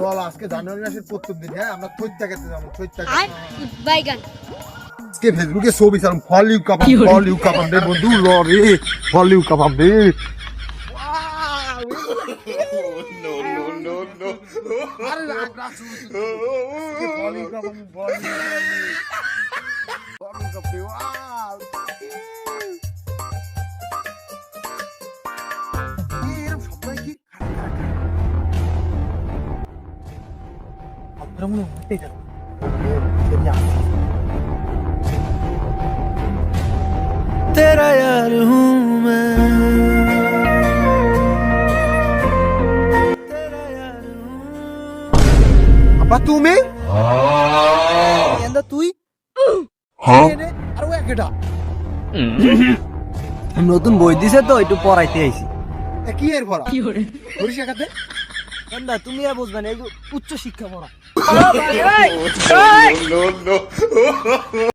চল আজকে জানুয়ারি মাসের প্রথম দিন, হ্যাঁ আমরা থইতা খেতে যাবো, থইতা বাইগান আজকে ফেসবুকে ছবি ছাড়াম, ফল ইউ কাবাব রে বন্ধু, ল রে ফল ইউ কাবাব রে। আরে রাগ রাগ আজকে ফল ইউ কাবাব, ফল ইউ কাবাব রে, ওয়াও এরকম সবাই কি আপনারা মনে হতে যাবে तेरा यार हूँ मैं तेरा यार हूँ আপা তুমি তুই আর ও একটা নতুন বই দিছে তো একটু পড়াইতে আইছি কি এর পড়া ধরিস একাতে তুমি আর বুঝবে না, এগুলো উচ্চ শিক্ষা পড়া।